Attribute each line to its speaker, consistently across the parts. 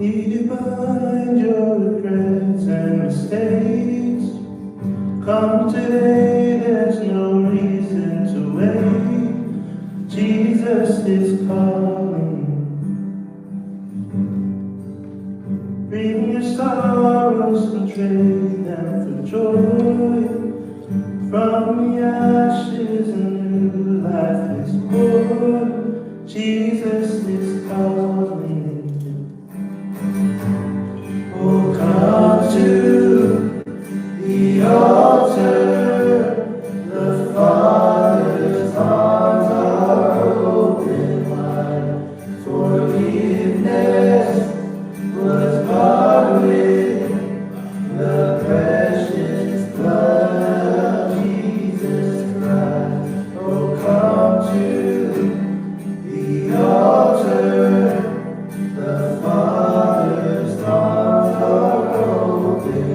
Speaker 1: Leave behind your regrets and mistakes. Come today, there's no reason to wait. Jesus is calling. Bring your sorrows and trade them for joy. From the ashes a new life is born. Jesus is calling. Oh, come to the altar. The Father's arms are open wide. Forgiveness was bought with the precious blood of Jesus Christ. Oh, come to the altar. The Father's arms are open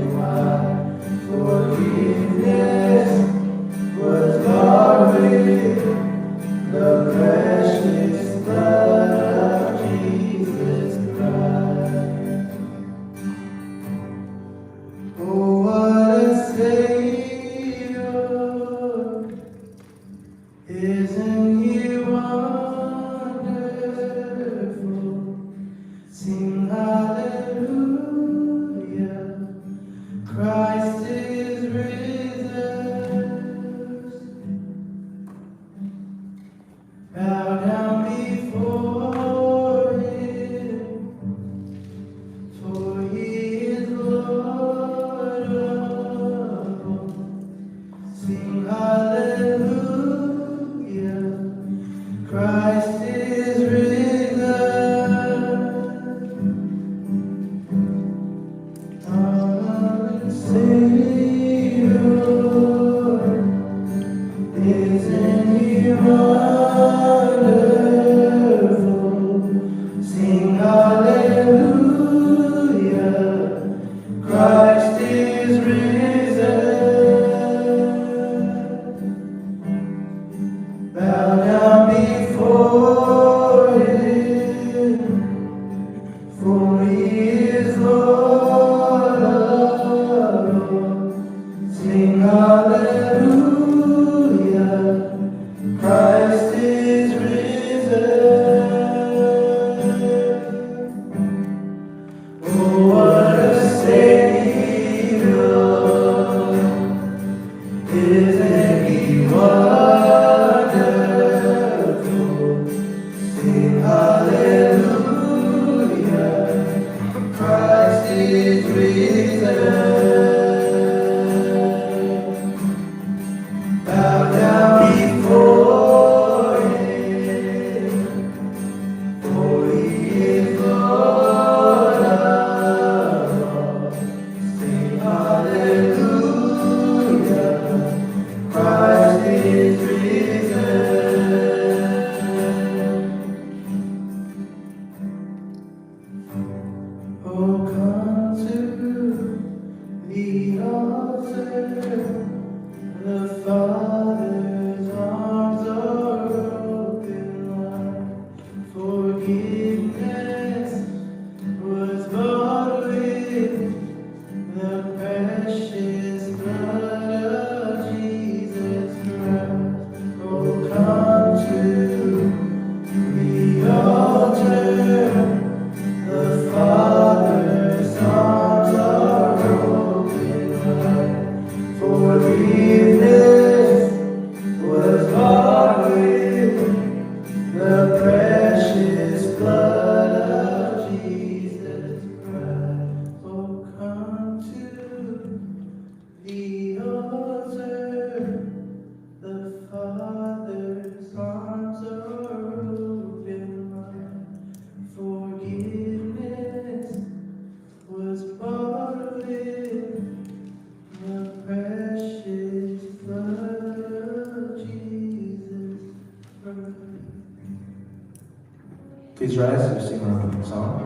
Speaker 1: Please rise and sing our opening song.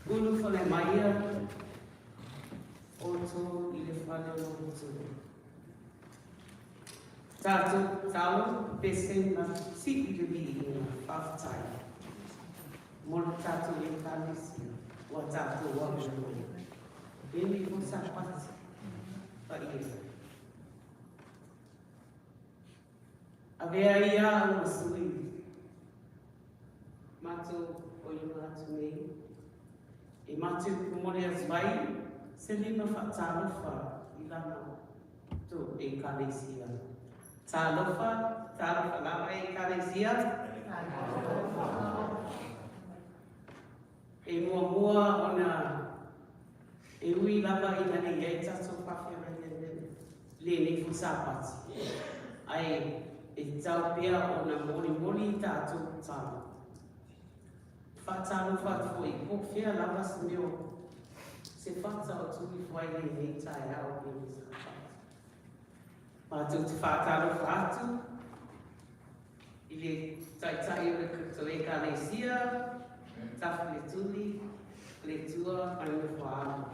Speaker 2: Ulu fale maia, oto i le fale o oto. Tātou tau, pesen na si i le vi i na whawhatai. Mona tātou e kālesi, wa tātou wāu o. Beni o sa pati, pa i e. Avea ia o masui. Mātou o i mātou nei. E matu kumore as vai, se lima whaatalofa I lana tō e kālesia. Tālofa, tālofa lawa e kālesia. E mua ona, e ui lava I nani e tato pawhia le ne fusapati. Ai, e tau pia ona moni tātou tālo. Whatalo whatfo I kōwhia lava se meo. Se whatao tui whai le nei tai au ke ni sa whata. Mātou te whatalo whatu. I le tai o le kuto e ka le sia. Tafu le tuli. Le tua mai me whaano.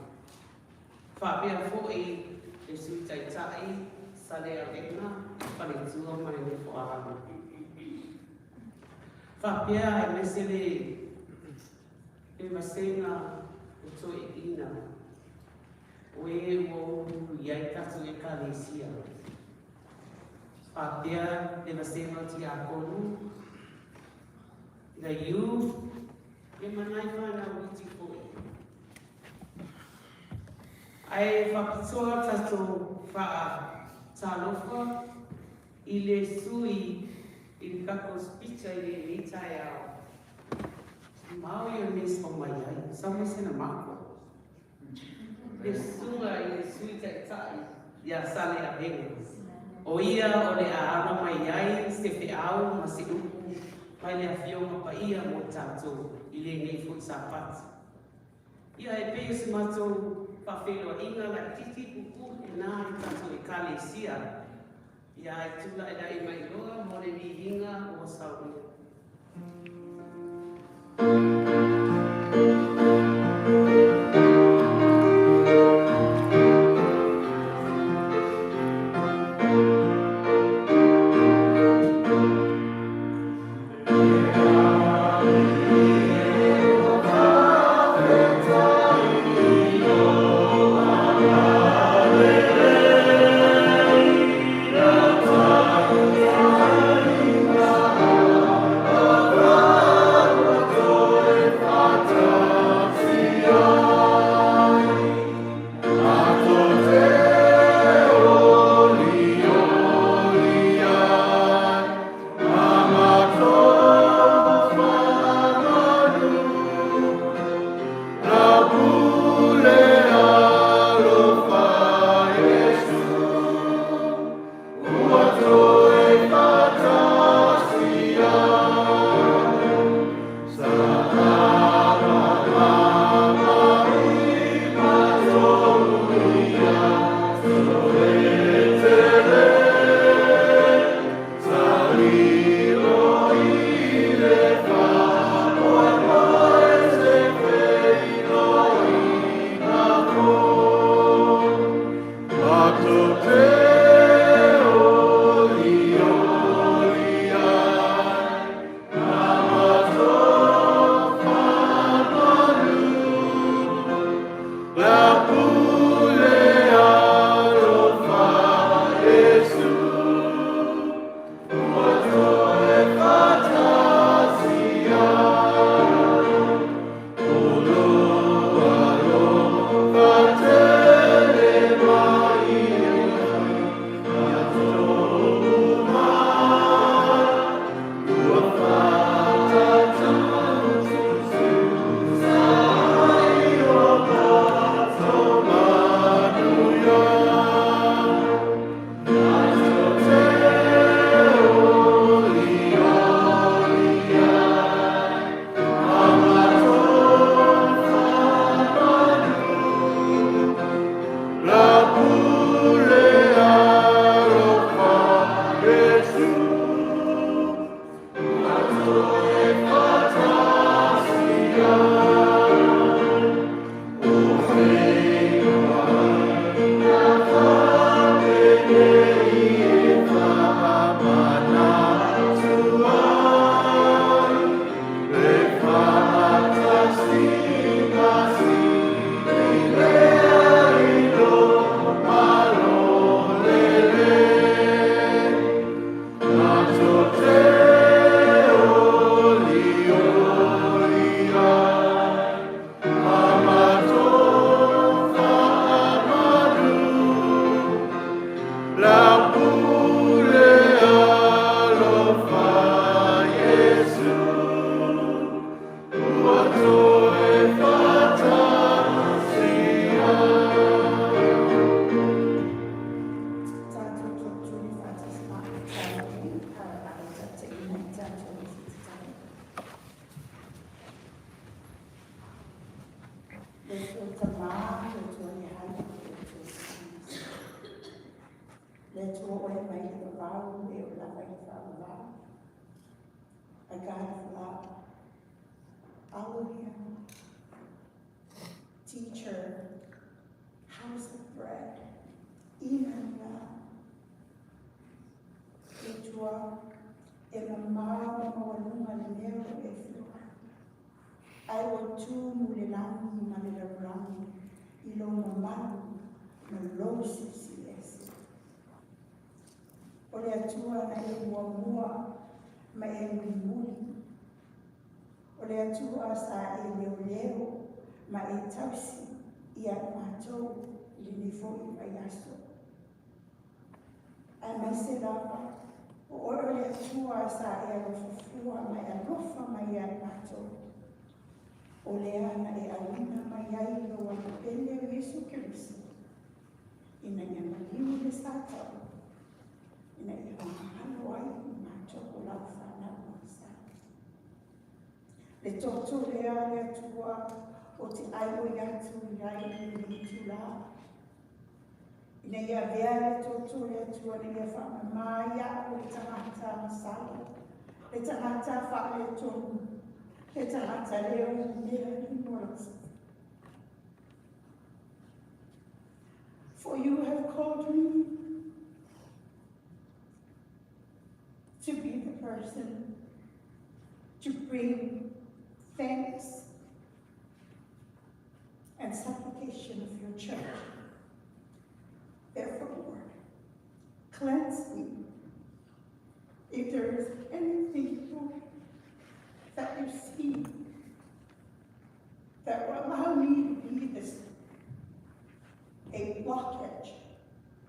Speaker 2: Whapea fo le sui tai. Sale a vena. Whale tua mai me whaano. Whapea e mesele e masenga o to e ina. O e o iai tatu e kālesia. Whapea e masenga o ti a konu. Na iu, e manai whana witi ko e. Ai whapitoa tatu wha tālofa I le sui I le kakos picha I le ritai au. Mau I o nes o mai ai, samu sena mako. Le sua I le sui tai, ia sale a vengas. O ia o le aana mai ai, se fe au ma se upu, mai le awhionga pa ia mo tātou I le nei fut sapati. Ia e peo se mātou whawhelo inga la titi pupu e nā I tātou e kālesia. Ia e tula e la I mai loa, mo le mi hinga o sauria.
Speaker 1: Amen.
Speaker 3: A God of love, Elohim, teacher, house of bread, Emmanuel, Itua, Emamara, Mawaluma, Nero, Efua, Aiwa tu Mulilangi, Malilabrangi, Iloma Manu, Melosi, Silesi. Oleatua na Ewa ma e muli. Oleatua sa e leo ma e tausi ia matou linifo i ayaso. A mese lava o oleatua sa e alofufua ma e alofa ma ia matou. Oleana e awina ma iai lo wa pele Yesu Kristo. Ina nyamaliu le satao. Ina i mahalo ai matou la fana masa. Le toto lea le tua o te aiwo yatu iai ni tula. Ina ia vea le toto lea tua ni le fana maya o le tangata masala. Le tangata fa le tonu. Le tangata leo mea ni moras. For you have called me to be the person to bring thanks and supplication of your church. Therefore, Lord, cleanse me. If there is anything, Lord, that you see that will allow me to be this a blockage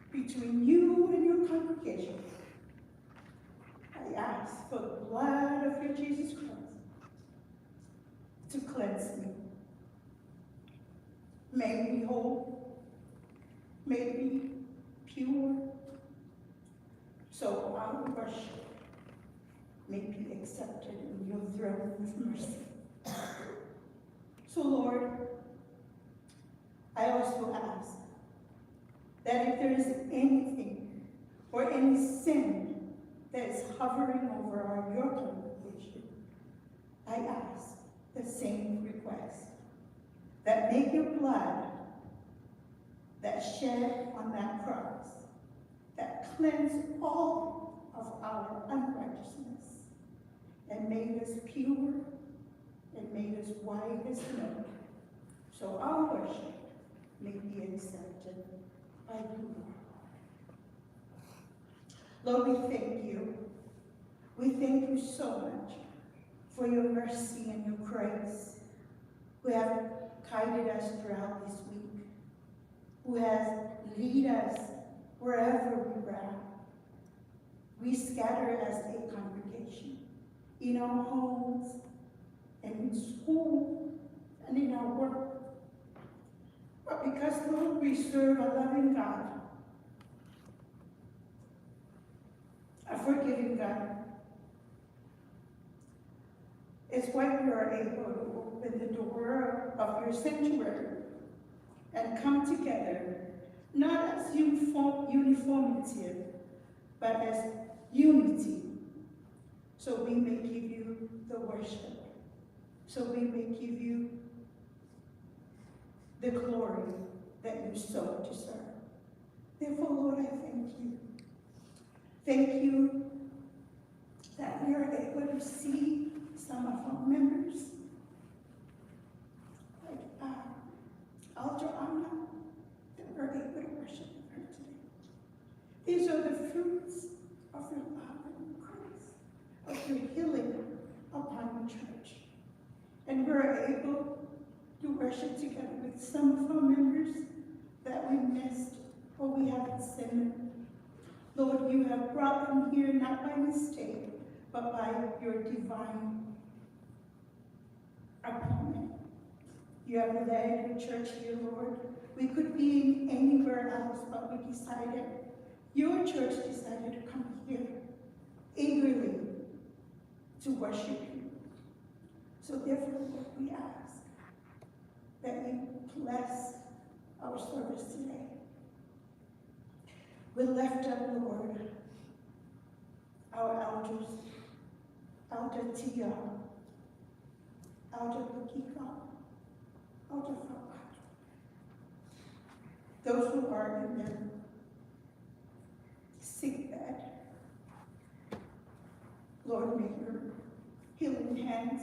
Speaker 3: between you and your congregation, I ask for the blood of your Jesus Christ to cleanse me. Make me whole, make me pure, so our worship may be accepted in your throne of mercy. So Lord, I also ask that if there is anything or any sin that is hovering over your congregation, I ask the same request, that make your blood that shed on that cross, that cleansed all of our unrighteousness and made us pure and made us white as snow, so our worship may be accepted by you, Lord. Lord, we thank you. We thank you so much for your mercy and your grace, who have guided us throughout this week, who has led us wherever we are. We scatter as a congregation, in our homes, and in school, and in our work. But because, Lord, we serve a loving God, a forgiving God, it's why we are able to open the door of your sanctuary and come together, not as uniformity, but as unity, so we may give you the worship, so we may give you the glory that you so deserve. Therefore, Lord, I thank you. Thank you that we are able to see some of our members, like Alter Anna, that we're able to worship her today. These are the fruits of your love and grace, of your healing upon your church. And we're able to worship together with some of our members that we missed or we haven't seen. Lord, you have brought them here not by mistake, but by your divine appointment. You have led your church here, Lord. We could be anywhere else, but we decided, your church decided to come here eagerly to worship you. So therefore, Lord, we ask that you bless our service today. We lift up, Lord, our elders, Elder Tia, Elder Bukika, Elder Fakat, those who are in their sick bed. Lord, may your healing hands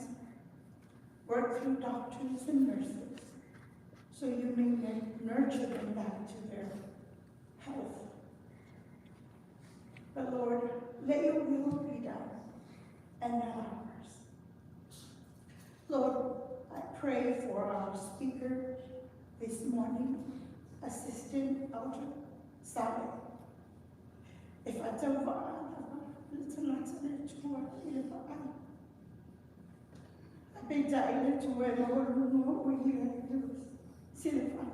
Speaker 3: work through doctors and nurses, so you may nurture them back to their health. But Lord, let your will be done and not ours. Lord, I pray for our speaker this morning, Assistant Elder Sabe. If I don't beda ile tuwela walumo uyiwe silfa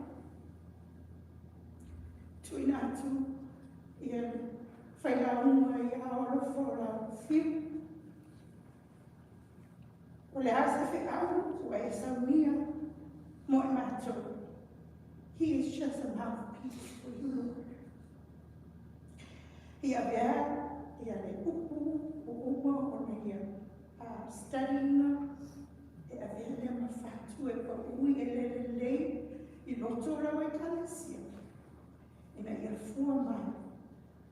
Speaker 3: tuinatu ia faila uma ia ora fora fiu ole asa fi au wa samia mo mato. He is just a mouthpiece for you, Lord. Ia le upu o ia studying avere fatto e poi lei il dottore wa kalasia ina ia forma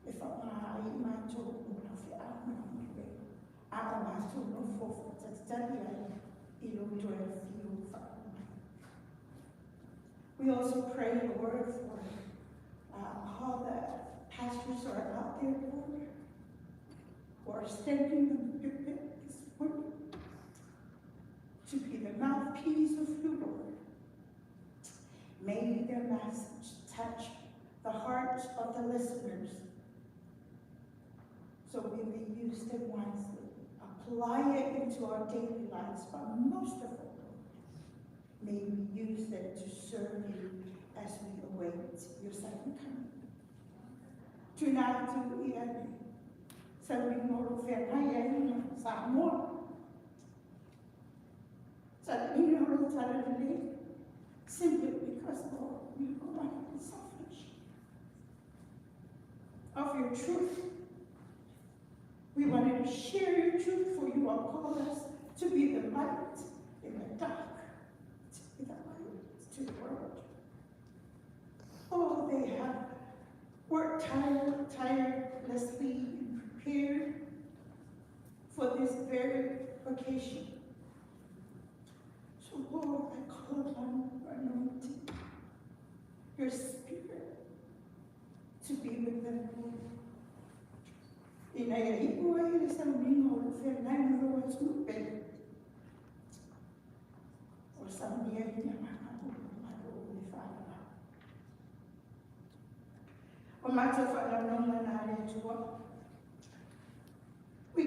Speaker 3: e fa mai mato una fi ama mato no fofo study il dottore fi fa. We also pray, Lord, for all the pastors are out there, Lord, who are standing in the pulpit this morning to be the mouthpiece of you, Lord. May their message touch the hearts of the listeners so we may use them wisely, apply it into our daily lives, but most of all, may we use them to serve you as we await your second coming. Tonight, Salimoro Ferraya, Samoa, Salimoro Tarabili, simply because, Lord, we want to be selfish. Of your truth, we wanted to share your truth, for you are called us to be the light in the dark. To the world. Oh, they have worked tirelessly and prepared for this very occasion. So, Lord, I call upon your anointing, your spirit, to be with them, Lord. We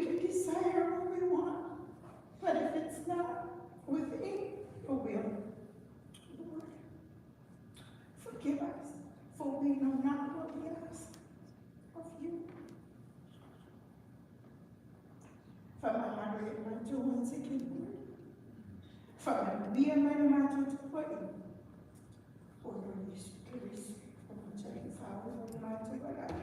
Speaker 3: can desire what we want, but if it's not within your will, Lord, forgive us, for we know not what we ask of you. From my heart, my joy, once again, Lord. From my beer, my matter to put in. For your spirit, from the church, Father, for my to what I do.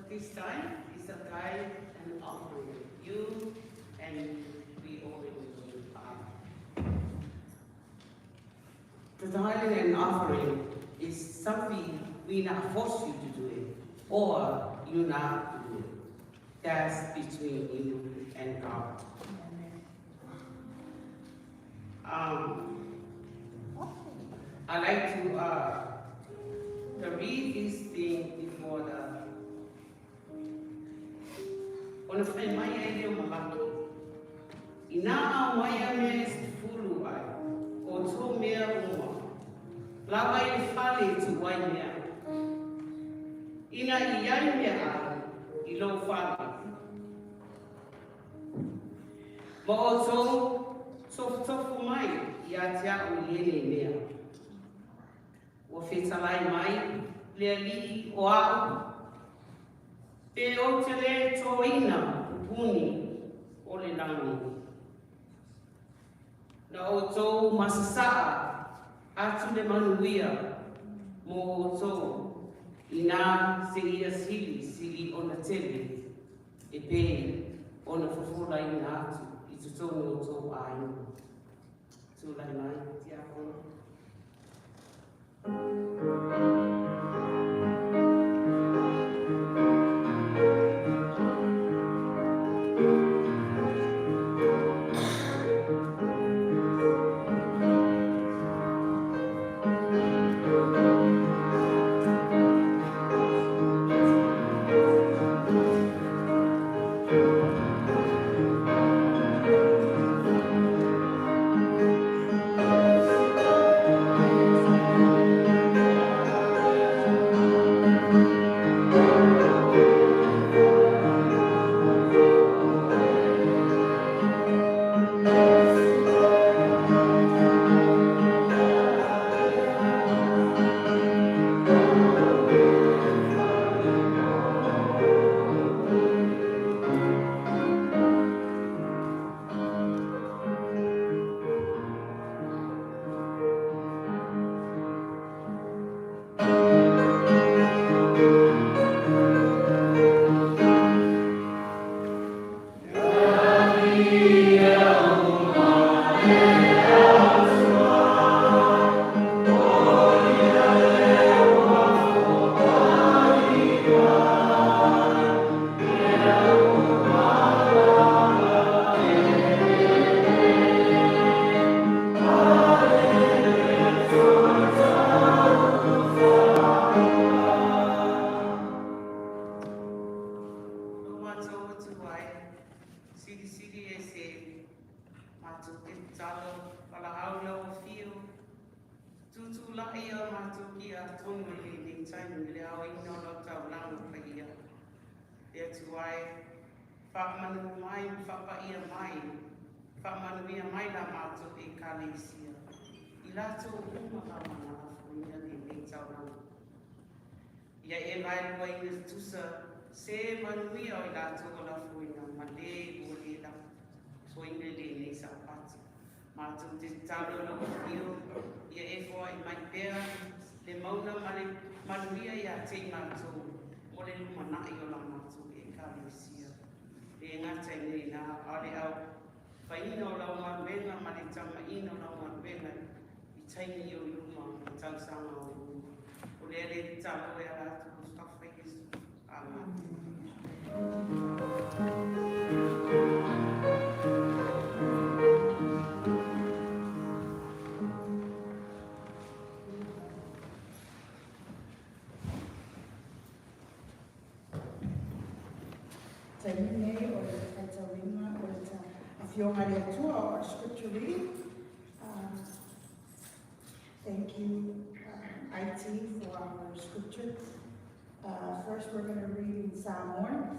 Speaker 2: this time is a tithe and offering. You and we all in the tithe and offering is something we not force you to do it, or you not do it. That's between you and God. I like to read this thing before the on the friend my area malaki. Ina waya mes fulu ai o to mea uma. Lawa I fale to waya. Ina iyai mea I lo fale. Ma o sofu mai ia tia o lele mea. O whetalai mai, lea li o au. Te o te le toina, upuni, o le langi. Na o tō masasaa, atu le manuia, mo o tō, ina se ia sili o na tele, e pē, o na whawhora ina atu, I tutonu o tō aino. Tūlai mai, te akono. Ia e vai wai ni tusa se manuia o la to la fuina male o le la fuina le ni sa pati ma tu te talo no fio ia e foi mai pea le mauna male manuia ia te ma to o le mana I o la ma tu e kalesia e ngata ni na ale au faina o la ma venga male tama ino la ma venga I taini o luma tau sama o Lele talo e ala tu stuff like this.
Speaker 3: Taimine o le taitawinga o le ta awhionga le atua o our scripture reading. Thank you, IT, for our scripture. First, we're going to read in Samoan.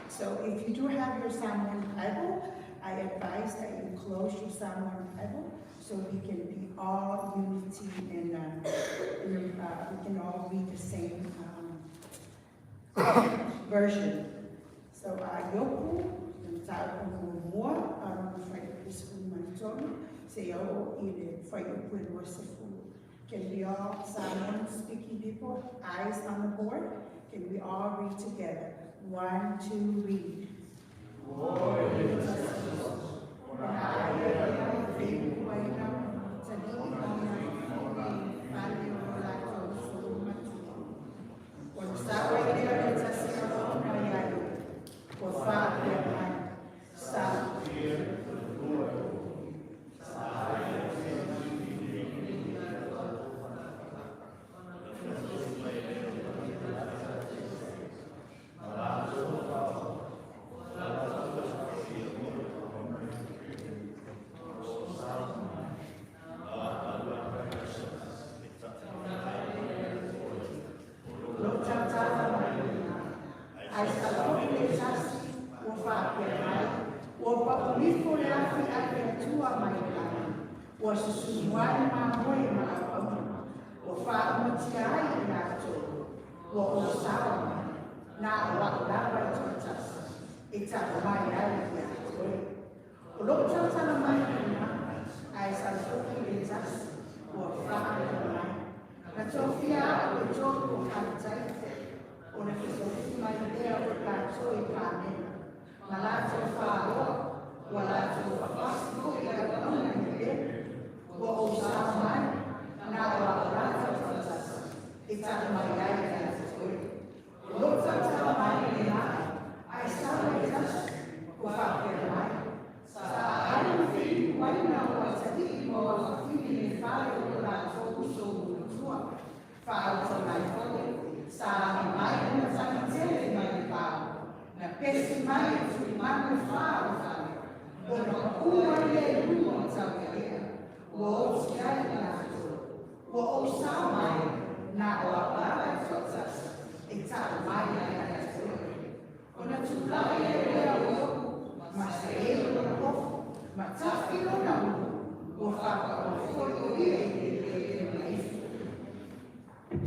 Speaker 3: So if you do have your Samoan Bible, I advise that you close your Samoan Bible so we can be all unity and we can all read the same version. So Yoku, yung tao kong mua, parang fight this one man tono, say oh, ile fight with worshipful. Can we all, Samoan speaking people, eyes on the board? Can we all read together? 1, 2, read.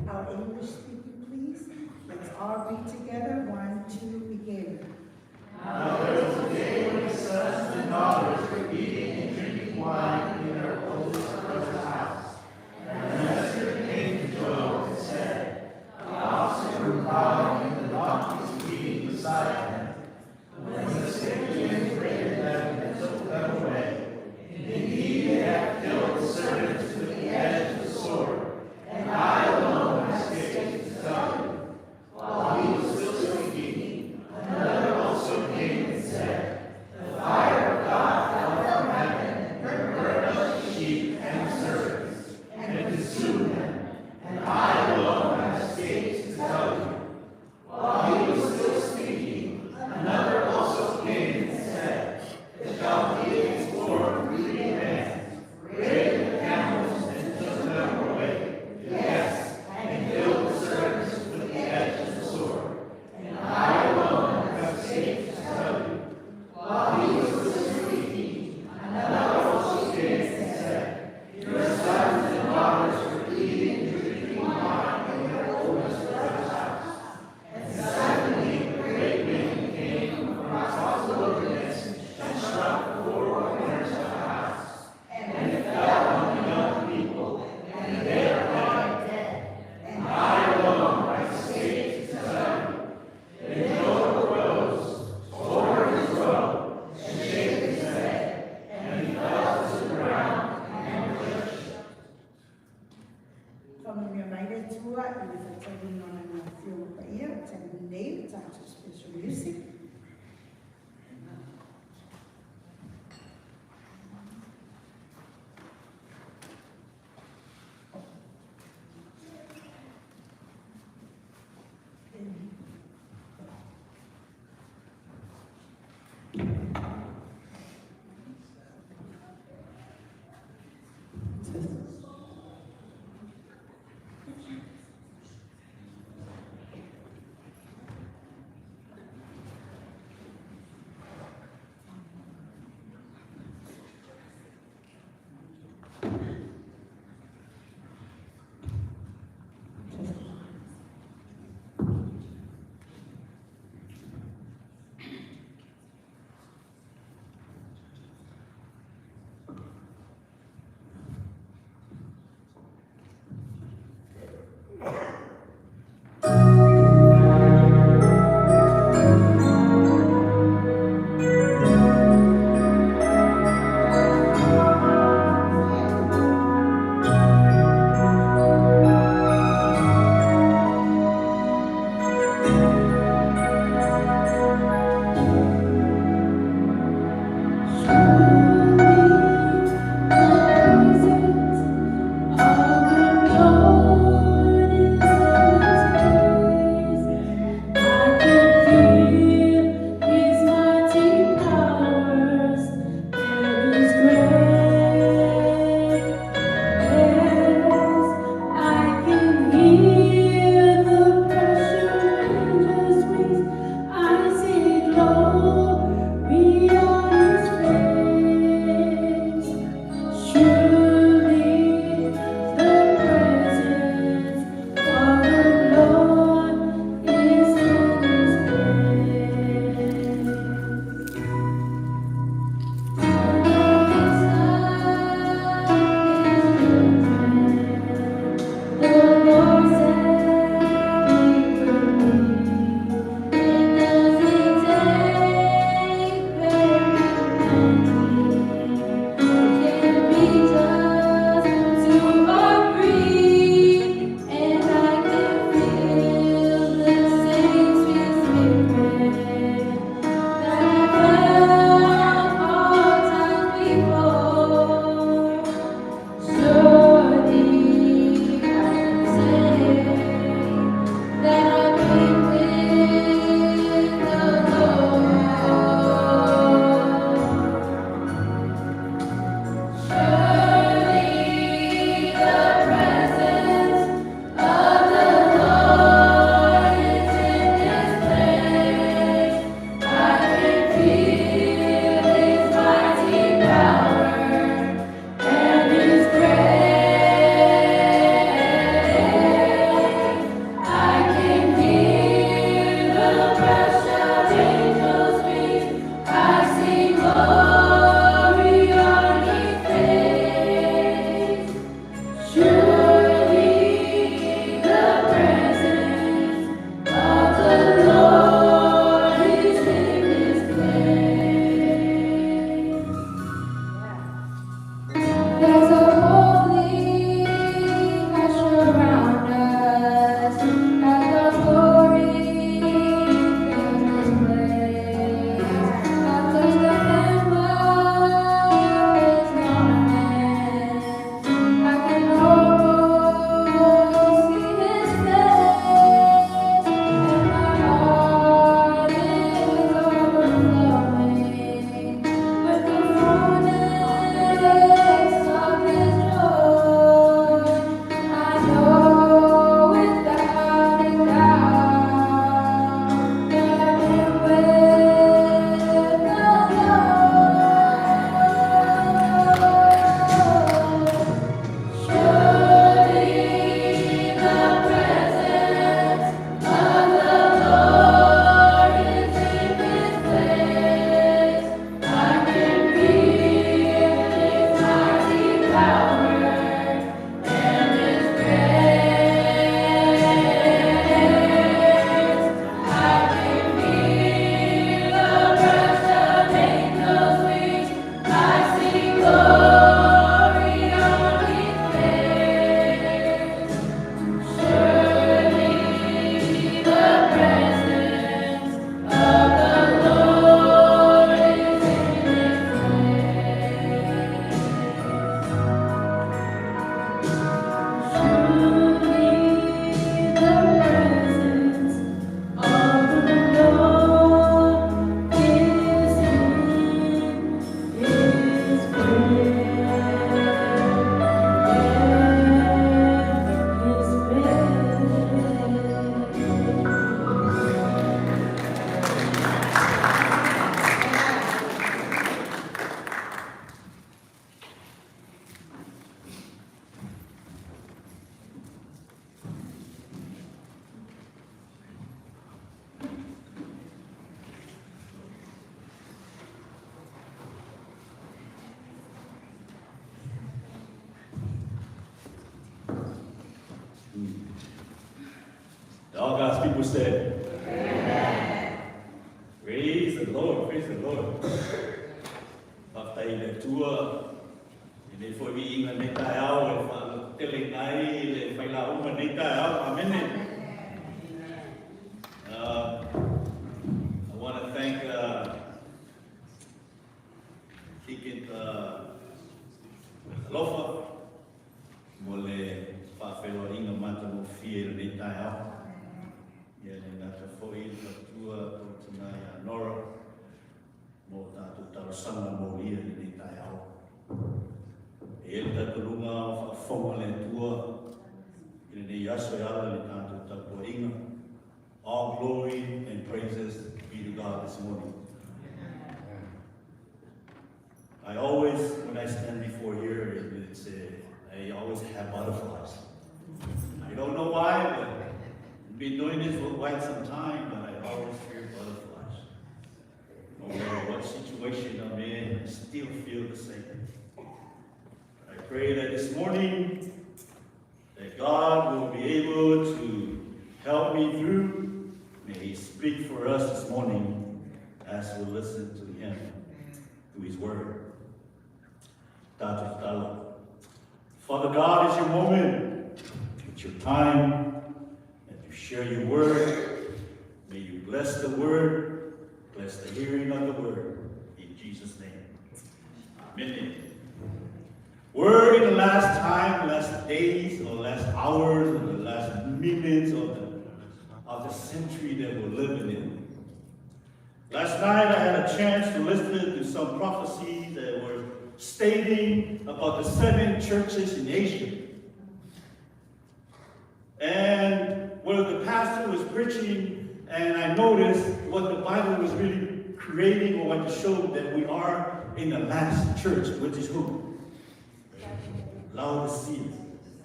Speaker 3: Our English speaking, please. Let's all read together. 1, 2, begin.
Speaker 4: Now there was a day when the sons and daughters were eating and drinking wine in their oldest brother's house. And the messenger came to Job and said, the oxen were plowing and the donkeys feeding beside them. When the Syrians raided them and took them away, indeed they have killed the servants with the edge of the sword, and I alone have escaped to tell you. While he was still speaking, another also came and said, the fire of God fell from heaven and burned up the sheep and the servants, and consumed them, and I alone have escaped to tell you. While he was still speaking, another also came and said, the Chaldeans bore 3 men, raided the camels and took them away. Yes, and killed the servants with the edge of the sword. And I alone have escaped to tell you. While he was still speaking, another also came and said, your sons and daughters were eating and drinking wine in their oldest brother's house. And suddenly a great wind came from across the wilderness and struck the 4 corners of the house. And it fell on the young people, and they are all dead. And I alone have escaped to tell you. Then Job arose, tore his robe, and shaved his head, and he fell to the ground and worshipped.
Speaker 3: From your United Tour, and if it's turning on a few over here, turning name, time to special music.
Speaker 4: All God's people said, Amen. Praise the Lord, praise the Lord. After the tour, in the 40 inga nei tai au, e wha tele ngai, le whaila uma nei tai au, amen. I want to thank Kikit Alofa, mo le whawhelo inga mata mo fie nei tai au. Ia nei ngata fōi ka tua o tana ia Nora, mo tātou tarasanga mo lia nei tai au. E le tatarunga o whawhonga le tua, i nei aso e ala le tātou tātou inga. All glory and praises be to God this morning. I always, when I stand before here, I always have butterflies. I don't know why, but I've been doing this for quite some time, but I always feel butterflies. No matter what situation I'm in, I still feel the same. I pray that this morning, that God will be able to help me through. May He speak for us this morning as we listen to Him, to His Word. Father God, it's your moment, it's your time, that you share your Word. May you bless the Word, bless the hearing of the Word, in Jesus' name. Amen. We're in the last time, last days, or last hours, or the last minutes of the century that we're living in. Last night I had a chance to listen to some prophecies that were stating about the 7 churches in Asia. And where the pastor was preaching, and I noticed what the Bible was really creating, or what to show that we are in the last church, which is who? Laodicea.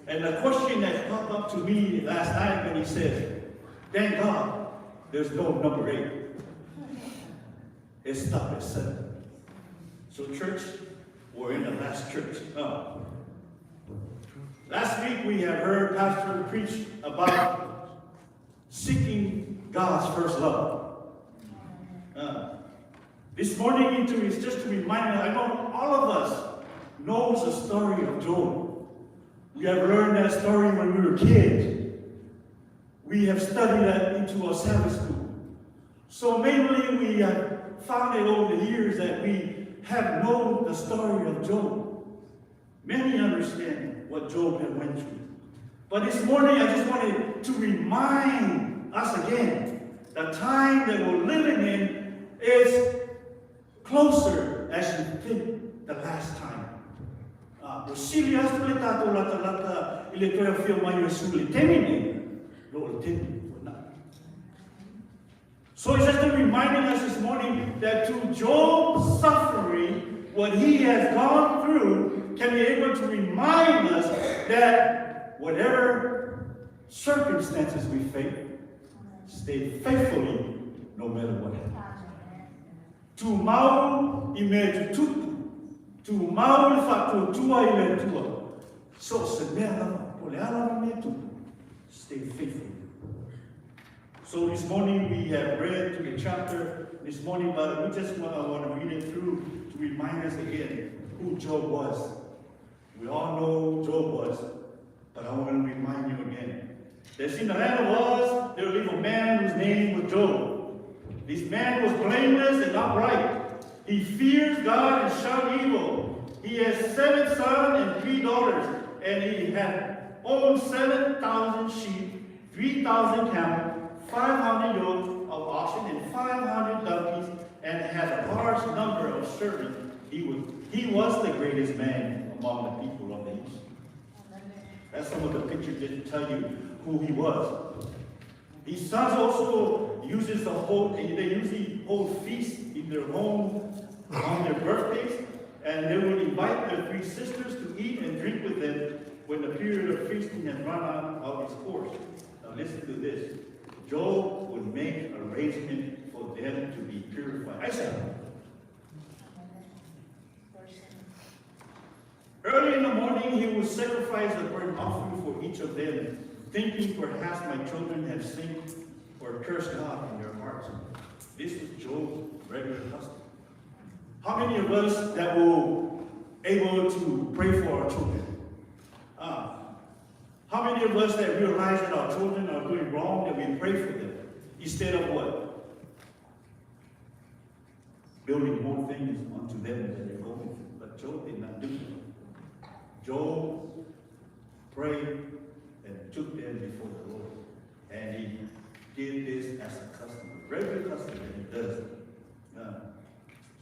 Speaker 4: And the question that popped up to me last night when he said, thank God there's no number 8. It stopped at 7. So church, we're in the last church. Last week we have heard Pastor preach about seeking God's first love. This morning is just to remind us, I know all of us knows the story of Job. We have learned that story when we were kids. We have studied that into our Sabbath school. So mainly we have found it over the years that we have known the story of Job. Many understand what Job had went through. But this morning I just wanted to remind us again, the time that we're living in is closer as you think the last time. So it's just reminding us this morning that through Job's suffering, what he has gone through can be able to remind us that whatever circumstances we face, stay faithfully no matter what happens. Tu mau I me tu tutu, tu mau I whatu tua I me tua. So se mea lama, po le ala me tutu, stay faithful. So this morning we have read through the chapter this morning, but we just want to read it through to remind us again who Job was. We all know Job was, but I want to remind you again. There's in the land of Uz, there lived a man whose name was Job. This man was blameless and upright. He fears God and shunned evil. He has 7 sons and 3 daughters, and he had owned 7,000 sheep, 3,000 camels, 500 yoke of oxen, and 500 donkeys, and had a large number of servants. He was the greatest man among the people of the East. That's some of the pictures that tell you who he was. His sons also they usually hold feasts in their home on their birthdays, and they would invite their 3 sisters to eat and drink with them when the period of feasting had run out of its course. Now listen to this. Job would make arrangement for them to be purified. I said, early in the morning, he would sacrifice a burnt offering for each of them. thinking perhaps my children have sinned or cursed God in their hearts. This was Job's regular custom. How many of us that will able to pray for our children? How many of us that realize that our children are doing wrong, that we pray for them? Instead of what? Building more things onto them that they're going through. But Job did not do that. Job prayed and took them before the Lord. And he did this as a custom, a regular custom that he does.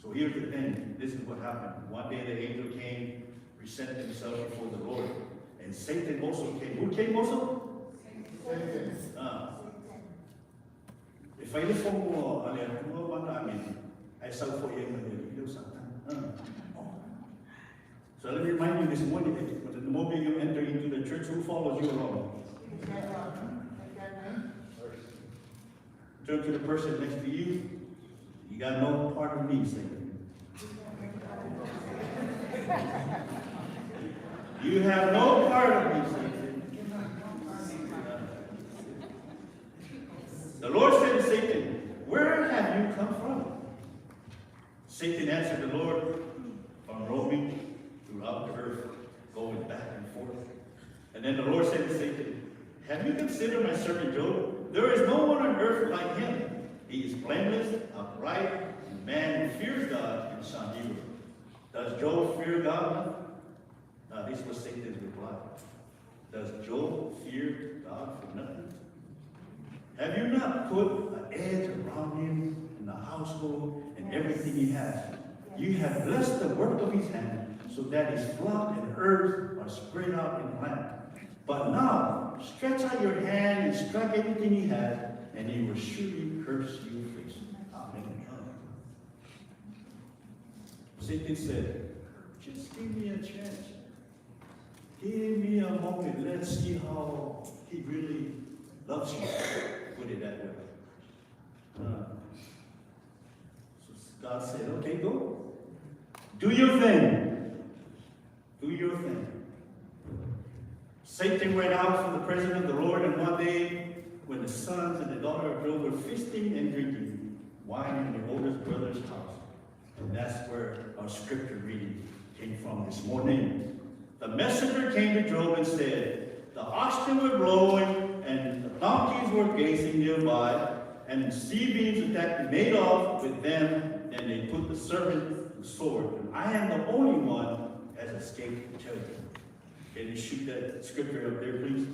Speaker 4: So here's the thing. This is what happened. One day the angel came, presented himself before the Lord. And Satan also came. Who came also? Satan. If I look for I saw for you, so let me remind you this morning that the moment you enter into the church, who follows you along? Turn to the person next to you. You got no part of me, Satan. You have no part of me, Satan. The Lord said to Satan, where have you come from? Satan answered the Lord, from roaming throughout the earth, going back and forth. And then the Lord said to Satan, have you considered my servant Job? There is no one on earth like him. He is blameless, upright, a man who fears God and shun evil. Does Job fear God? This was Satan's reply. Does Job fear God for nothing? Have you not put an edge around him in the household and everything he has? You have blessed the work of his hand, so that his flock and herds are spread out in the land. But now, stretch out your hand and strike everything he has, and he will surely curse you fiercely. Amen. Satan said, just give me a chance. Give me a moment. Let's see how he really loves you. Put it that way. So God said, okay, go. Do your thing. Do your thing. Satan went out from the presence of the Lord, and one day, when the sons and the daughter of Job were feasting and drinking wine in their oldest brother's house. And that's where our scripture reading came from this morning. The messenger came to Job and said, the oxen were blowing, and the donkeys were gazing nearby, and the sea beams that made off with them, and they put the servant to the sword. And I am the only one that has escaped to tell you. Can you shoot that scripture up there, please?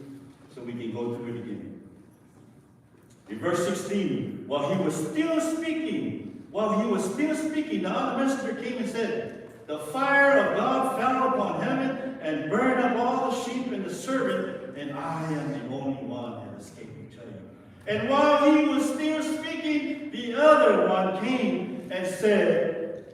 Speaker 4: So we can go through it again. In verse 16, while he was still speaking, the other messenger came and said, the fire of God fell upon heaven and burned up all the sheep and the servant, and I am the only one that escaped to tell you. And while he was still speaking, the other one came and said,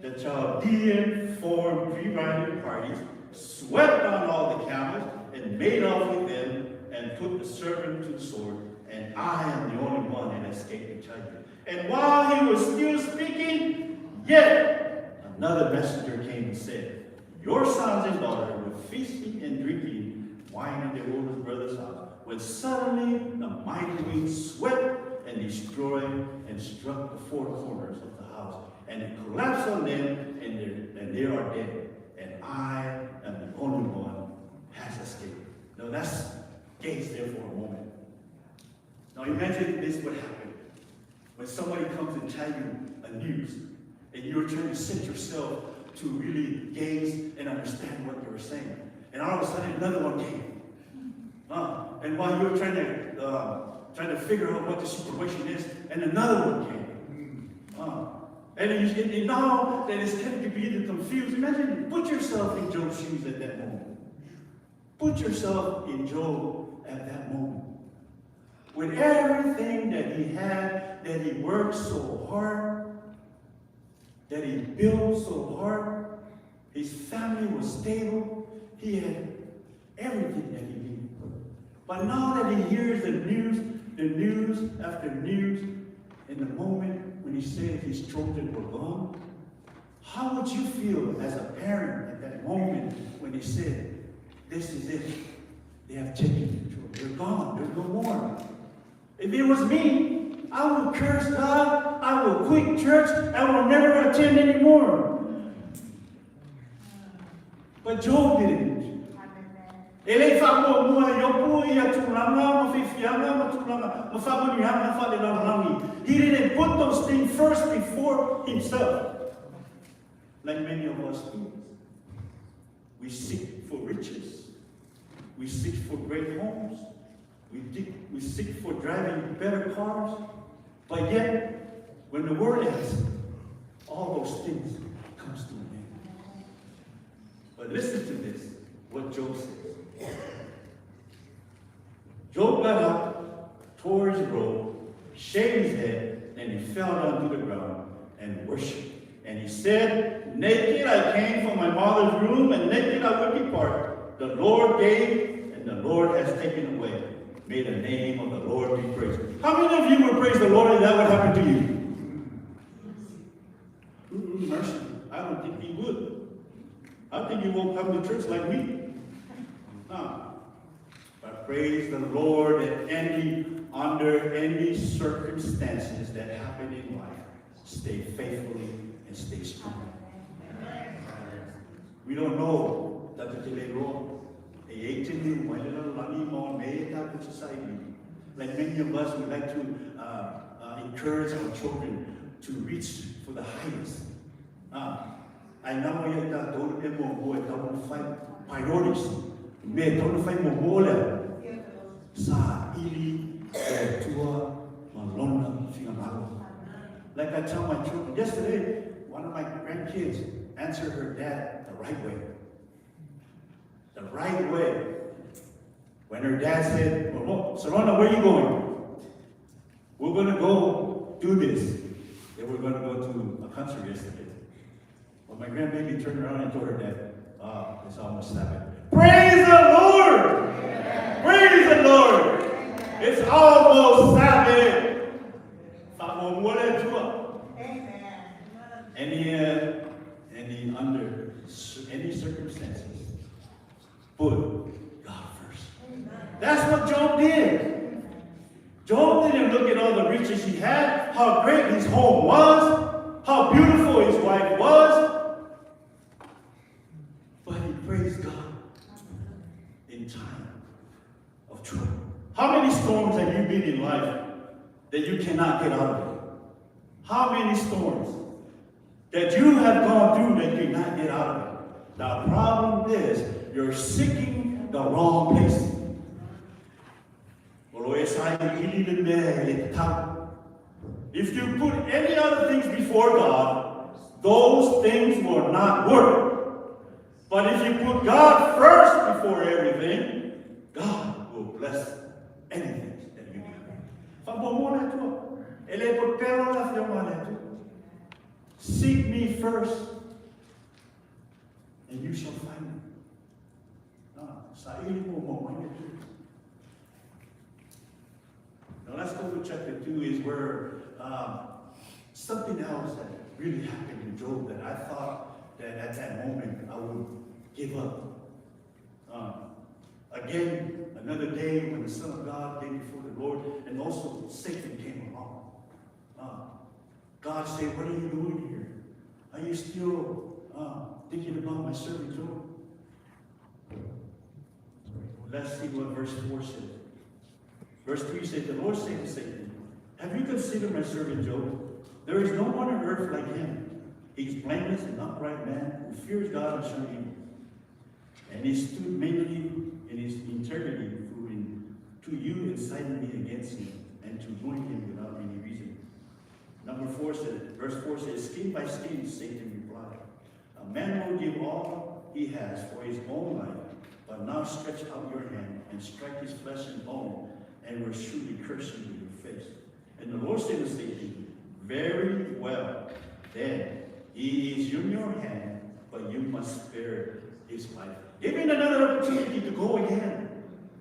Speaker 4: the Chaldean formed 3 riding parties, swept on all the camels, and made off with them, and put the servant to the sword, and I am the only one that escaped to tell you. And while he was still speaking, yet another messenger came and said, your sons and daughters were feasting and drinking wine in their oldest brother's house, when suddenly the mighty wind swept and destroyed and struck the 4 corners of the house, and it collapsed on them, and they are dead. And I am the only one has escaped. Now that's gaze there for a moment. Now imagine this would happen when somebody comes and tells you a news, and you're trying to set yourself to really gaze and understand what they were saying. And all of a sudden another one came. And while you're trying to figure out what the situation is, and another one came. And now that it's tempting to be confused, imagine, put yourself in Job's shoes at that moment. Put yourself in Job at that moment. With everything that he had, that he worked so hard, that he built so hard, his family was stable, he had everything that he needed. But now that he hears the news after news, in the moment when he said his children were gone, how would you feel as a parent at that moment when he said, this is it? They have taken control. They're gone. There's no more. If it was me, I would curse God. I will quit church. I will never attend anymore. But Job didn't. Ele whako mua yopu ia tūlanga, mawhiwhianga, matūlanga, mawhamunianga, whalelarangi. He didn't put those things first before himself. Like many of us do. We seek for riches. We seek for great homes. We seek for driving better cars. But yet, when the world ends, all those things comes to an end. But listen to this, what Job says. Job got up, tore his robe, shaved his head, and he fell down to the ground and worshipped. And he said, naked I came from my mother's room, and naked I will depart. The Lord gave, and the Lord has taken away. May the name of the Lord be praised. How many of you would praise the Lord if that would happen to you? Mercy. I don't think he would. I think he won't come to church like me. No. But praise the Lord under any circumstances that happen in life, stay faithfully and stay strong. We don't know that the like many of us, we like to encourage our children to reach for the highest. I know you don't fight priorities. Me don't fight more sa ili tua malona fingamalo. Like I tell my children, yesterday, one of my grandkids answered her dad the right way. The right way. When her dad said, well, Sarona, where are you going? We're going to go do this. They were going to go to a concert yesterday. Well, my grandbaby turned around and told her dad, it's almost Sabbath. Praise the Lord! Amen. Praise the Lord! Amen. It's almost Sabbath. Amen. Under any circumstances, put God first. Amen. That's what Job did. Job didn't look at all the riches he had, how great his home was, how beautiful his wife was, but he praised God in time of trouble. How many storms have you been in life that you cannot get out of? How many storms that you have gone through that you cannot get out of? The problem is you're seeking the wrong place. If you put any other things before God, those things will not work. But if you put God first before everything, God will bless anything that you do. Seek me first, and you shall find me. Now let's go to chapter 2, is where something else that really happened in Job that I thought that at that moment I would give up. Again, another day when the Son of God came before the Lord, and also Satan came along. God said, what are you doing here? Are you still thinking about my servant Job? Let's see what verse 4 says. Verse 3 says, the Lord said to Satan, have you considered my servant Job? There is no one on earth like him. He's blameless and upright man who fears God and shuns evil. And he stood mainly in his integrity to you inciting me against him and to ruin him without any reason. Verse 4 says, skin by skin, Satan replied. A man will give all he has for his own life, but now stretch out your hand and strike his flesh and bone, and will surely curse him in your face. And the Lord said to Satan, very well, then he is in your hand, but you must spare his life. Give him another opportunity to go again.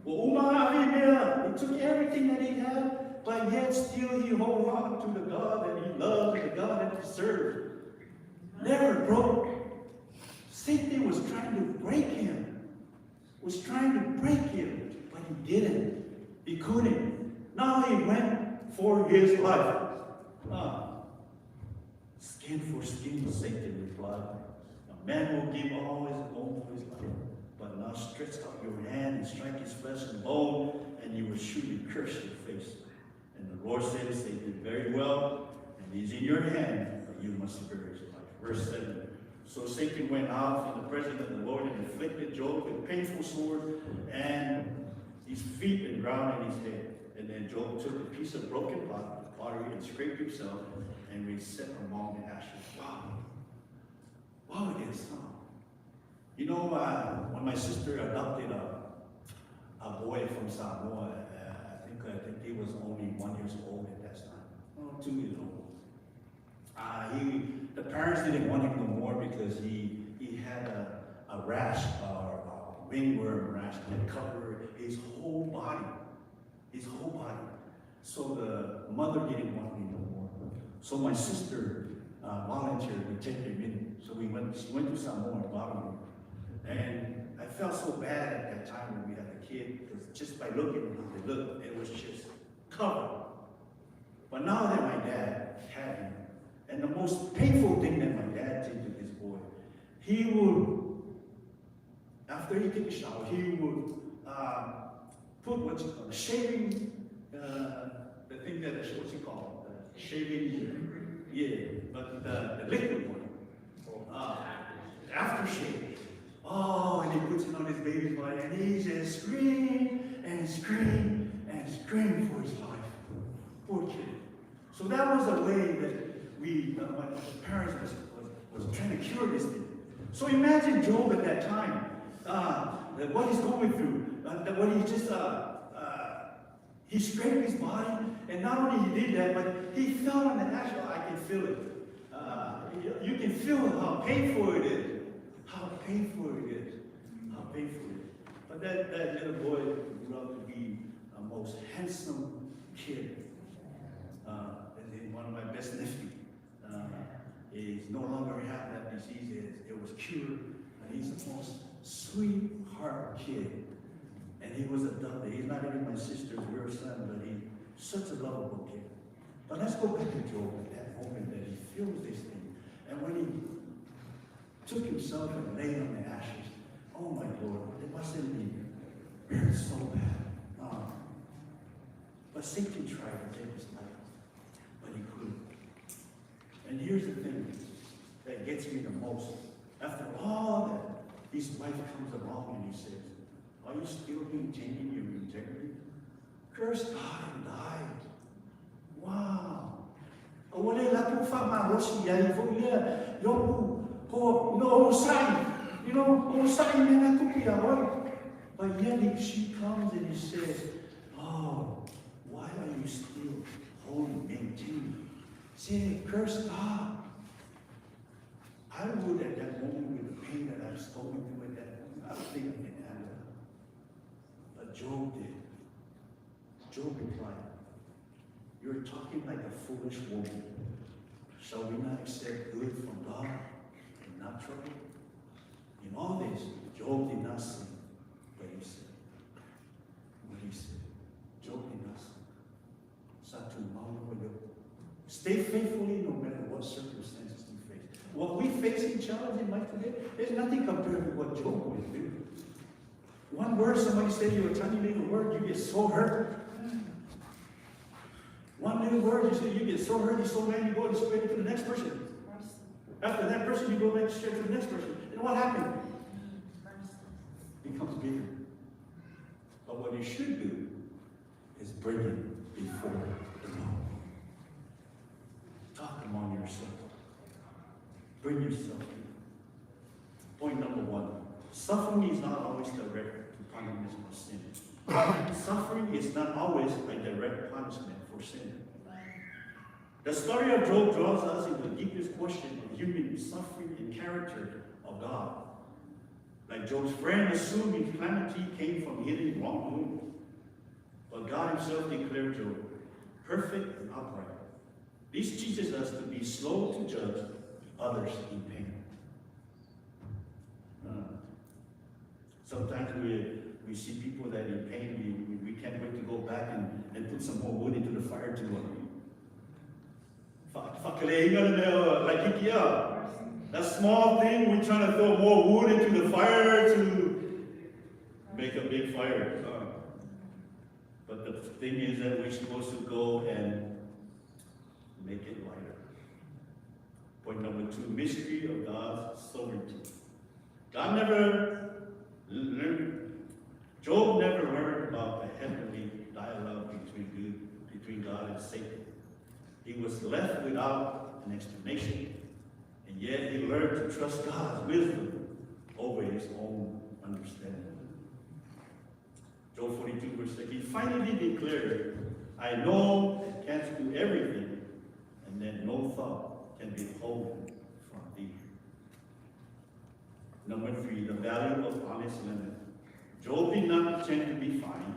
Speaker 4: He took everything that he had, but yet still he held on to the God that he loved, the God that he served. Never broke. Satan was trying to break him. he didn't. He couldn't. Now he went for his life. Skin for skin, Satan replied. A man will give all his own for his life, but now stretch out your hand and strike his flesh and bone, and you will surely curse your face. And the Lord said to Satan, very well, and he's in your hand, but you must spare his life. Verse 7. So Satan went out from the presence of the Lord and afflicted Job with painful sword and his feet and ground in his head. And then Job took a piece of broken pottery and scraped himself and reset among the ashes. Wow. Wow, it is, huh? You know, when my sister adopted a boy from Samoa, I think he was only 1 year old at that time. 2 years old. The parents didn't want him no more because he had a rash, or a ringworm rash that covered his whole body. His whole body. So the mother didn't want him no more. So my sister volunteered to take him in. So she went to Samoa and bought him. And I felt so bad at that time when we had a kid, because just by looking at him, it was just covered. But now that my dad had him, and the most painful thing that my dad did to this boy, he would, after he took a shower, he would put what's called a shaving, the thing that, what's it called? Shaving, yeah, but the liquid one, aftershave. Oh, and he puts it on his baby's body, and he just scream and scream and scream for his life. Poor kid. So that was a way that my parents was trying to cure this thing. So imagine Job at that time, what he's going through, what he just, he scraped his body, and not only he did that, but he fell on the ashes. I can feel it. You can feel how painful it is. How painful it is. How painful it is. But that little boy grew up to be a most handsome kid. And one of my best nephews is no longer have that disease. It was cured. And he's the most sweetheart kid. And he was adopted. He's not even my sister's real son, but he's such a lovable kid. But let's go back to Job at that moment that he feels this thing. And when he took himself and laid on the ashes, oh my Lord, it mustn't be hurt so bad. But Satan tried to take his life, but he couldn't. And here's the thing that gets me the most. After all that, his wife comes along and he says, are you still maintaining your integrity? Curse God and die. Wow. But yet she comes and he says, oh, why are you still holding, maintaining? Say, curse God. I would at that moment, with the pain that I was going through at that moment, I think I can handle it. But Job did. Job replied, you're talking like a foolish woman. Shall we not accept good from God and not trouble? In all this, Job did not sin, but he said, what he said. Job did not sin. Stay faithfully no matter what circumstances you face. What we face in challenge in life today, there's nothing compared to what Job went through. One word, somebody said you a tiny little word, you get so hurt. One little word, you say you get so hurt, you're so mad, you go and spread it to the next person. After that person, you go back straight to the next person. And what happened? It becomes bigger. But what you should do is bring it before the Lord. Talk among yourself. Bring yourself in. Point number one. Suffering is not always direct to punishment for sin. Suffering is not always a direct punishment for sin. The story of Job draws us into the deepest question of human suffering and character of God. Like Job's friend assumed his calamity came from hidden wrongdoing. But God himself declared Job perfect and upright. This teaches us to be slow to judge others in pain. Sometimes we see people that in pain, we can't wait to go back and put some more wood into the fire to that small thing, we're trying to throw more wood into the fire to make a big fire. But the thing is that we're supposed to go and make it lighter. Point number 2, mystery of God's sovereignty. Job never learned about the heavenly dialogue between God and Satan. He was left without an explanation, and yet he learned to trust God's wisdom over his own understanding. Job 42, verse 6, he finally declared, I know and canst do everything, and that no thought can be withholden from thee. Number 3, the value of honest living. Job did not pretend to be fine.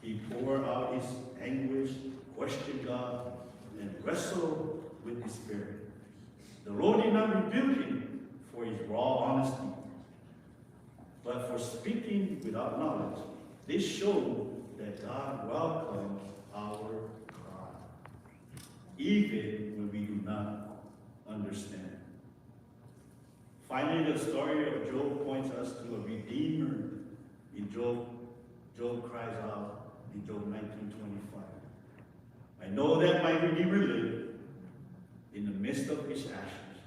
Speaker 4: He poured out his anguish, questioned God, and wrestled with the Spirit. The Lord did not rebuke him for his raw honesty, but for speaking without knowledge. This showed that God welcomes our cry, even when we do not understand. Finally, the story of Job points us to a Redeemer. In Job cries out in Job 19:25. I know that my Redeemer lived in the midst of his ashes.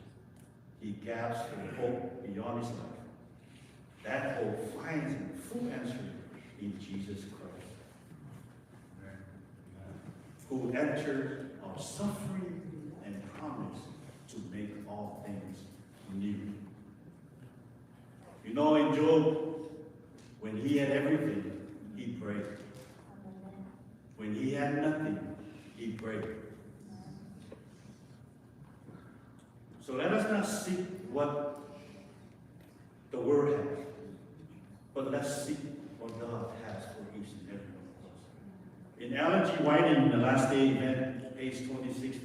Speaker 4: He gasps for hope beyond his life. That hope finds a full answer in Jesus Christ, who entered our suffering and promised to make all things new. You know, in Job, when he had everything, he prayed. When he had nothing, he prayed. So let us not seek what the world has, but let's seek what God has for each and every one of us. In Ellen G. Whiting, the Last Day event, page 26,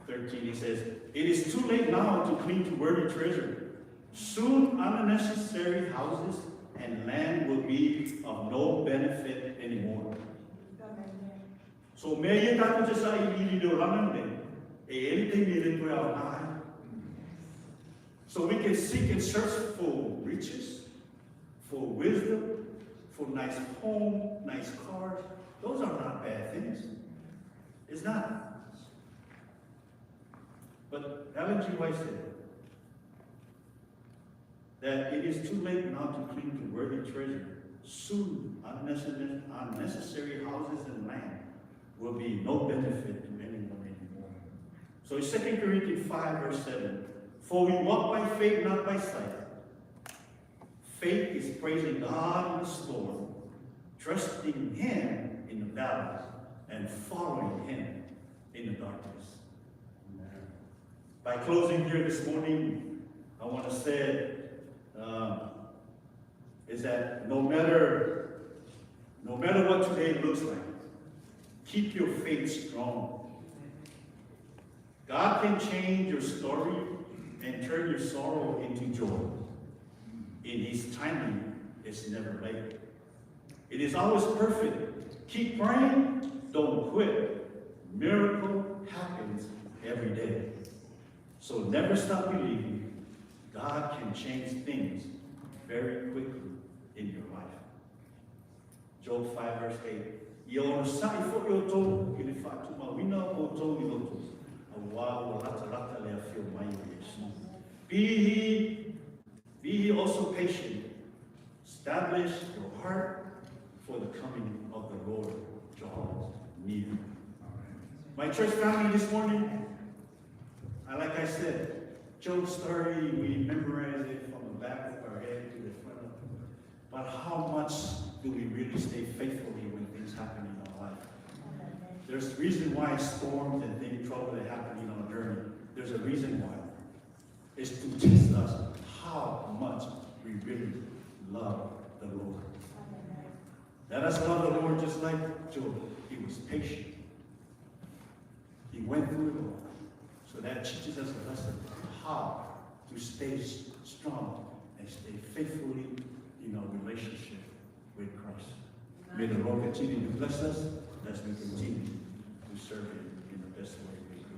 Speaker 4: 13, he says, it is too late now to cling to worldly treasure. Soon unnecessary houses and land will be of no benefit anymore. So may you not just say so we can seek and search for riches, for wisdom, for nice home, nice cars. Those are not bad things. It's not. But Ellen G. White said that it is too late now to cling to worldly treasure. Soon, unnecessary houses and land will be no benefit to anyone anymore. So in 2 Corinthians 5, verse 7, for we walk by faith, not by sight. Faith is praising God in the storm, trusting Him in the valleys, and following Him in the darkness. By closing here this morning, I want to say is that no matter what today looks like, keep your faith strong. God can change your story and turn your sorrow into joy. In His timing, it's never late. It is always perfect. Keep praying, don't quit. Miracle happens every day. So never stop believing. God can change things very quickly in your life. Job 5, verse 8. Be ye also patient. Establish your heart, for the coming of the Lord draws near. My church family this morning, like I said, Job's story, we memorize it from the back of our head to the front of it. But how much do we really stay faithfully when things happen in our life? There's a reason why storms and things, trouble that happen in our journey. There's a reason why. It's to teach us how much we really love the Lord. Let us love the Lord just like Job. He was patient. He went through it all. So that teaches us a lesson how to stay strong and stay faithfully in our relationship with Christ. May the Lord continue to bless us as we continue to serve Him in the best way we can.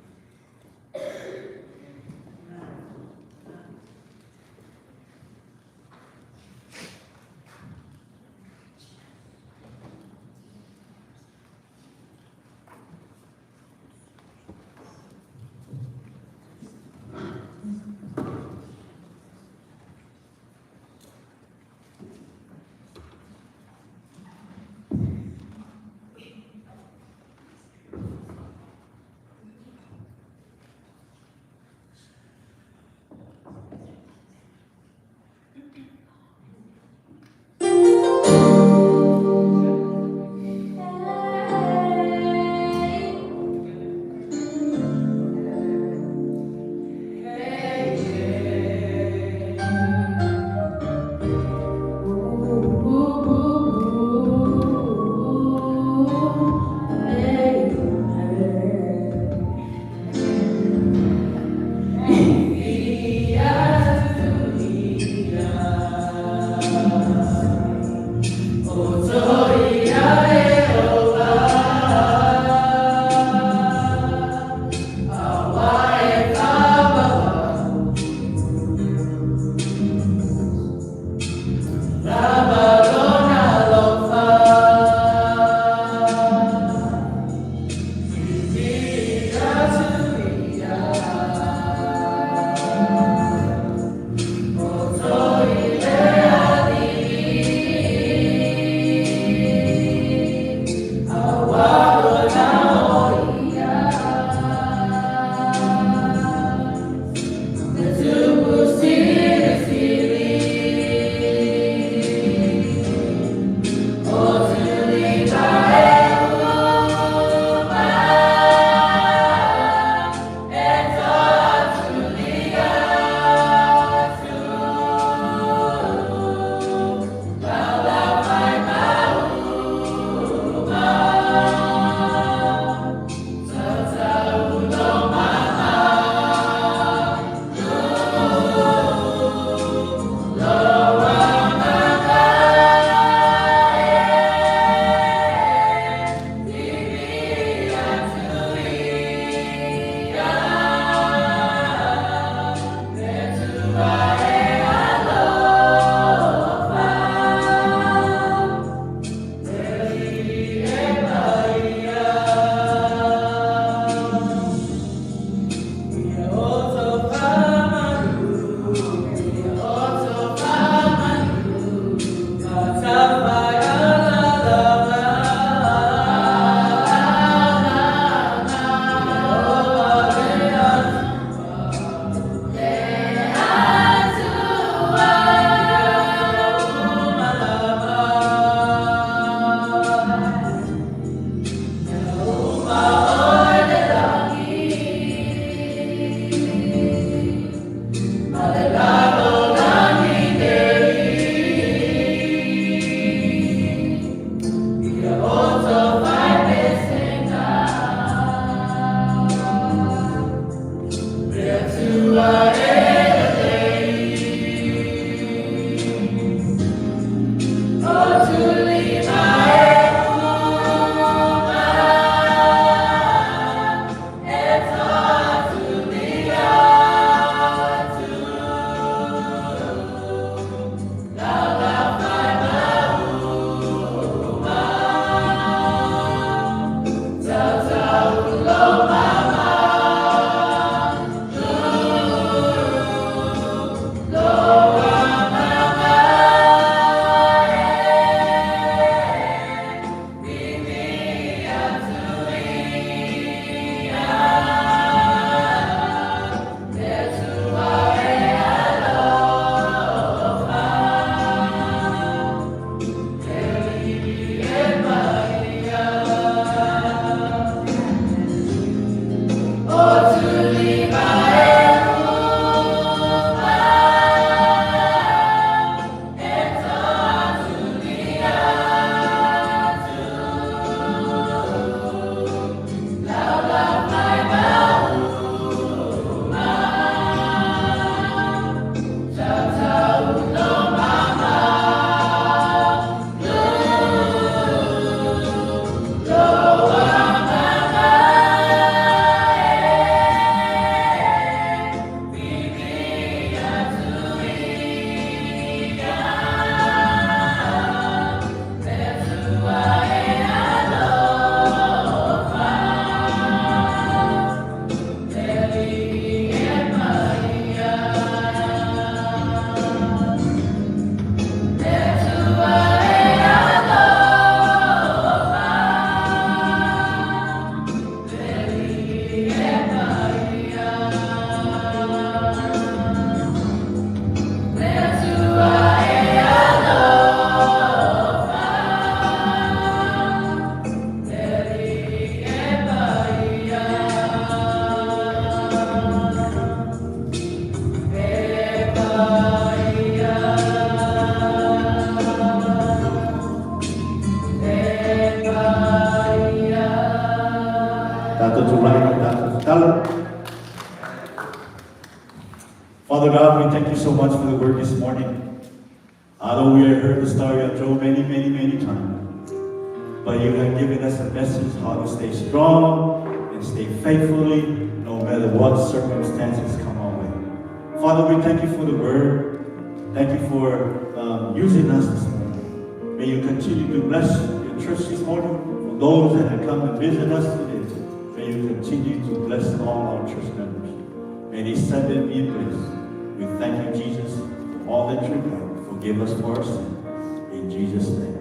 Speaker 5: Dr. July and Dr. Talent. Father God, we thank you so much for the word this morning. Although we have heard the story of Job many, many, many times, but you have given us a message how to stay strong and stay faithfully no matter what circumstances come our way. Father, we thank you for the word. Thank you for using us this morning. May you continue to bless your church this morning. For those that have come and visit us today, may you continue to bless all our church members. May they Sunday be a blessing. We thank you, Jesus, for all that you've done. Forgive us for our sin. In Jesus' name.